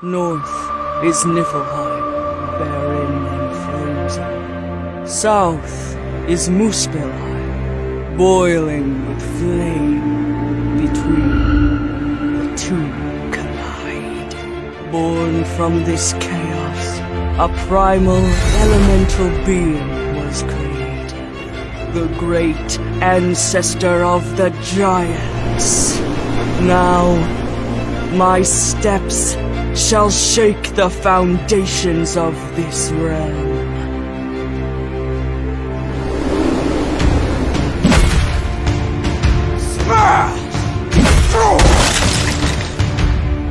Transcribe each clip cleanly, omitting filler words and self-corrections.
North is Niflheim, barren and frozen. South is Muspelheim, boiling with flame. Between the two collide. Born from this chaos, a primal elemental being was created. The great ancestor of the giants. Now, my steps shall shake the foundations of this realm.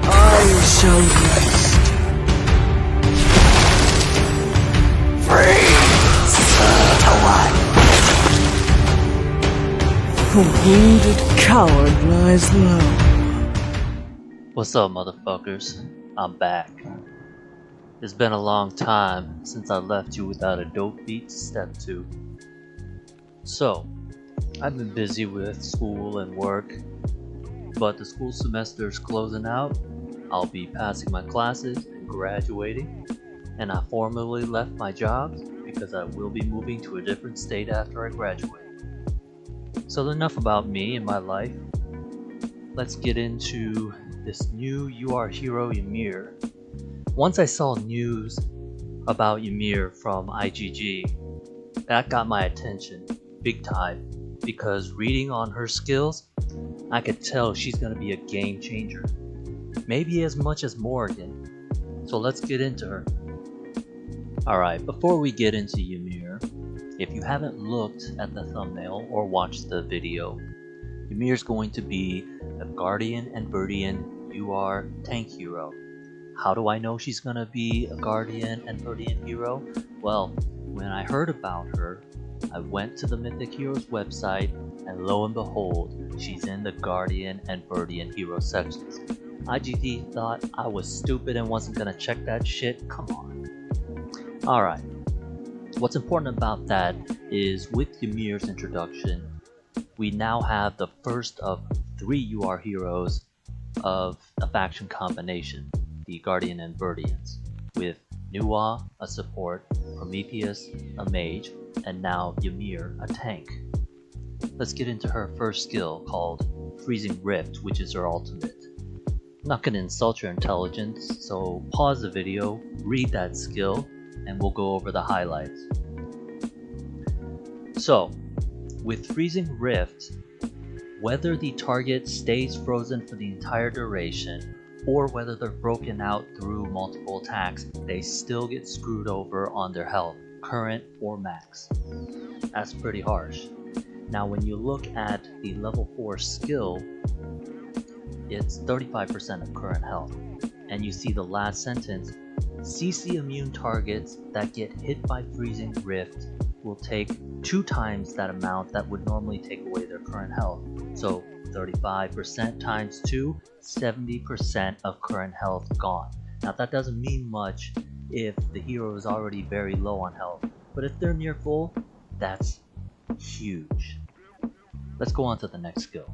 I shall rest. Freeze, little one. A wounded coward lies low. What's up, motherfuckers? I'm back. It's been a long time since I left you without a dope beat to step to. So, I've been busy with school and work, but the school semester's closing out. I'll be passing my classes and graduating, and I formally left my job because I will be moving to a different state after I graduate. So enough about me and my life. Let's get into this new You Are Hero Ymir. Once I saw news about Ymir from IGG, that got my attention big time, because reading on her skills, I could tell she's gonna be a game changer. Maybe as much as Morrigan. So let's get into her. Alright, before we get into Ymir, if you haven't looked at the thumbnail or watched the video, Ymir's going to be a Guardian and Verdian UR tank hero. How do I know she's gonna be a Guardian and Verdian hero? Well, when I heard about her, I went to the Mythic Heroes website, and lo and behold, she's in the Guardian and Verdian hero sections. IGD thought I was stupid and wasn't gonna check that shit? Come on. Alright, what's important about that is with Ymir's introduction, we now have the first of 3 UR heroes of a faction combination, the Guardian and Verdians, with Nuwa, a support, Prometheus, a mage, and now Ymir, a tank. Let's get into her first skill called Freezing Rift, which is her ultimate. I'm not going to insult your intelligence, so pause the video, read that skill, and we'll go over the highlights. So, with Freezing Rift, whether the target stays frozen for the entire duration, or whether they're broken out through multiple attacks, they still get screwed over on their health, current or max. That's pretty harsh. Now when you look at the level 4 skill, it's 35% of current health. And you see the last sentence, CC immune targets that get hit by Freezing Rift will take 2 times that amount that would normally take away their current health. So 35% times 2, 70% of current health gone. Now that doesn't mean much if the hero is already very low on health, but if they're near full, that's huge. Let's go on to the next skill.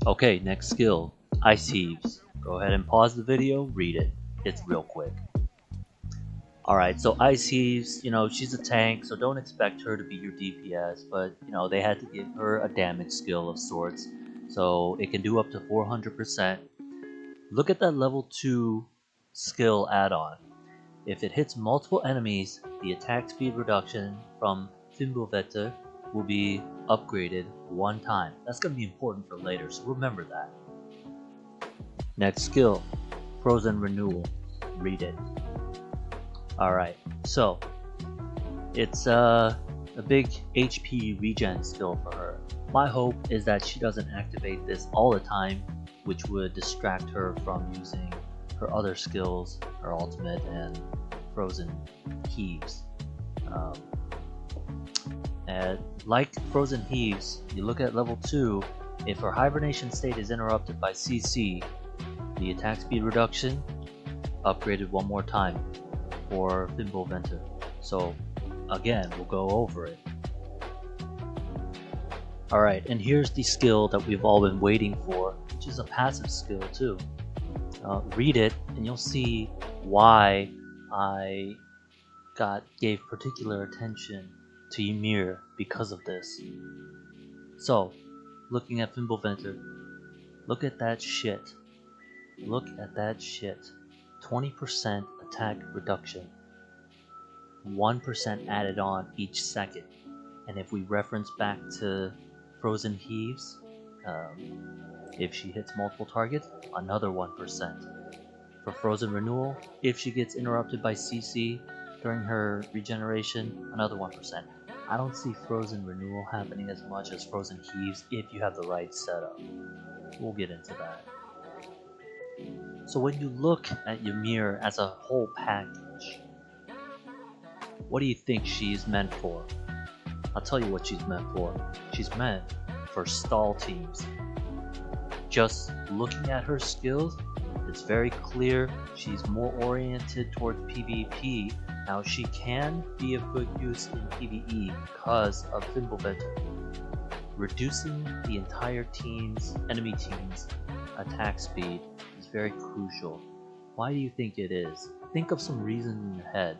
Okay, next skill, Ice Heaves. Go ahead and pause the video, read it. It's real quick. Alright, so Ice Heaves, she's a tank, so don't expect her to be your DPS, but, they had to give her a damage skill of sorts, so it can do up to 400%. Look at that level 2 skill add-on. If it hits multiple enemies, the attack speed reduction from Fimbulvetr will be upgraded 1 time. That's going to be important for later, so remember that. Next skill, Frozen Renewal. Read it. Alright, so it's a big HP regen skill for her. My hope is that she doesn't activate this all the time, which would distract her from using her other skills, her ultimate and Frozen Heaves. And like Frozen Heaves, you look at level 2, if her hibernation state is interrupted by CC, the attack speed reduction upgraded 1 more time for Fimbulvetr. So again, we'll go over it. Alright, and here's the skill that we've all been waiting for, which is a passive skill too. Read it, and you'll see why I gave particular attention to Ymir because of this. So, looking at Fimbulvetr, look at that shit. Look at that shit. 20% attack reduction. 1% added on each second. And if we reference back to Frozen Heaves, if she hits multiple targets, another 1%. For Frozen Renewal, if she gets interrupted by CC during her regeneration, another 1%. I don't see Frozen Renewal happening as much as Frozen Heaves if you have the right setup. We'll get into that. So when you look at Ymir as a whole package, what do you think she's meant for? I'll tell you what she's meant for. She's meant for stall teams. Just looking at her skills, it's very clear she's more oriented towards PvP. Now she can be of good use in PvE because of Fimbulvetr. Reducing the entire enemy team's attack speed is very crucial. Why do you think it is? Think of some reason in your head.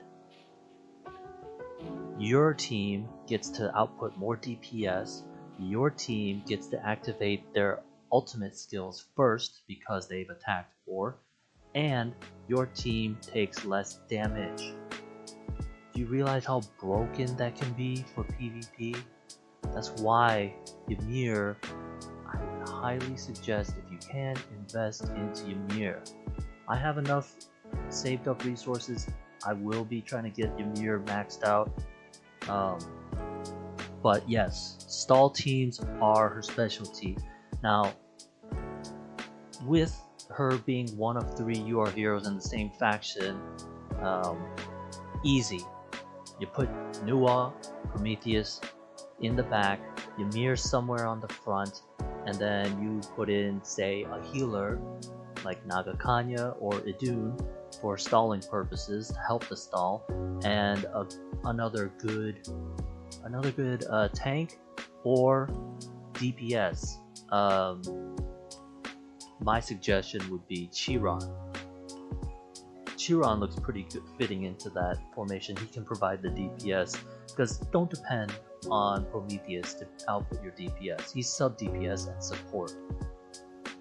Your team gets to output more DPS, your team gets to activate their ultimate skills first because they've attacked 4, and your team takes less damage. Do you realize how broken that can be for PvP? That's why Ymir, I would highly suggest, if you can, invest into Ymir. I have enough saved up resources. I will be trying to get Ymir maxed out. But yes, stall teams are her specialty. Now, with her being one of 3 UR heroes in the same faction, easy. You put Nuwa, Prometheus in the back, Ymir somewhere on the front, and then you put in, say, a healer like Nagakanya or Idun for stalling purposes to help the stall, and another good tank or DPS. My suggestion would be Chiron. Chiron looks pretty good fitting into that formation. He can provide the DPS, because don't depend on Prometheus to output your DPS. He's sub DPS and support.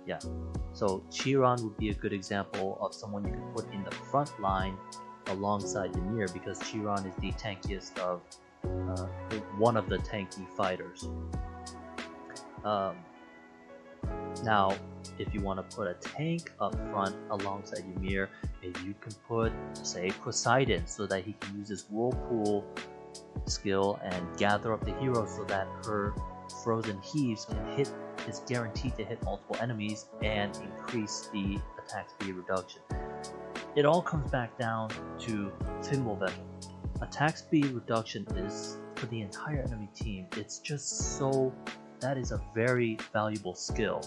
Yeah, so Chiron would be a good example of someone you can put in the front line alongside Ymir, because Chiron is the tankiest of one of the tanky fighters. Now, if you want to put a tank up front alongside Ymir, maybe you can put, say, Poseidon, so that he can use his whirlpool skill and gather up the heroes so that her Frozen Heaves is guaranteed to hit multiple enemies and increase the attack speed reduction. It all comes back down to Fimbulvetr. Attack speed reduction is for the entire enemy team. It's just so, that is a very valuable skill.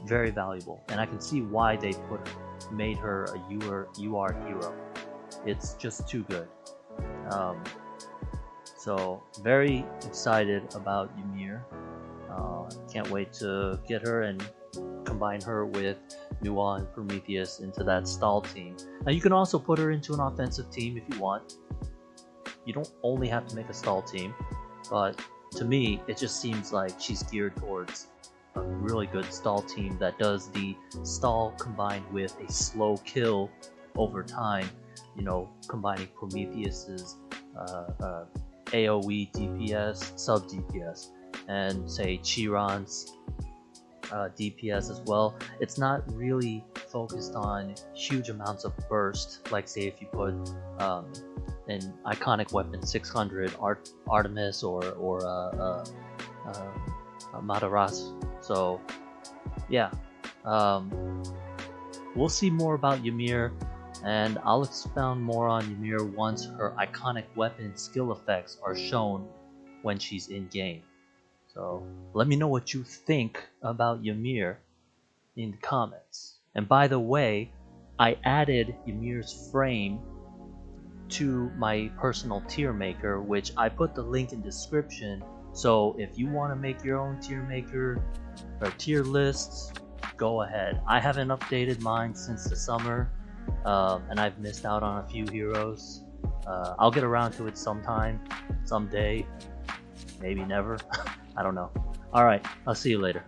Very valuable. And I can see why they made her a UR hero. It's just too good. So very excited about Ymir. Can't wait to get her and combine her with Nuwa and Prometheus into that stall team. Now you can also put her into an offensive team if you want. You don't only have to make a stall team, but to me it just seems like she's geared towards a really good stall team that does the stall combined with a slow kill over time, you know, combining Prometheus's AoE DPS, sub DPS, and say Chiron's DPS as well. It's not really focused on huge amounts of burst, like say if you put an iconic weapon 600 Artemis or Madaras. So yeah, we'll see more about Ymir, and I'll expound more on Ymir once her iconic weapon skill effects are shown when she's in game. So let me know what you think about Ymir in the comments. And by the way, I added Ymir's frame to my personal tier maker, which I put the link in description. So if you want to make your own tier maker or tier lists, go ahead. I haven't updated mine since the summer, and I've missed out on a few heroes. I'll get around to it sometime, someday, maybe never. I don't know. Alright, I'll see you later.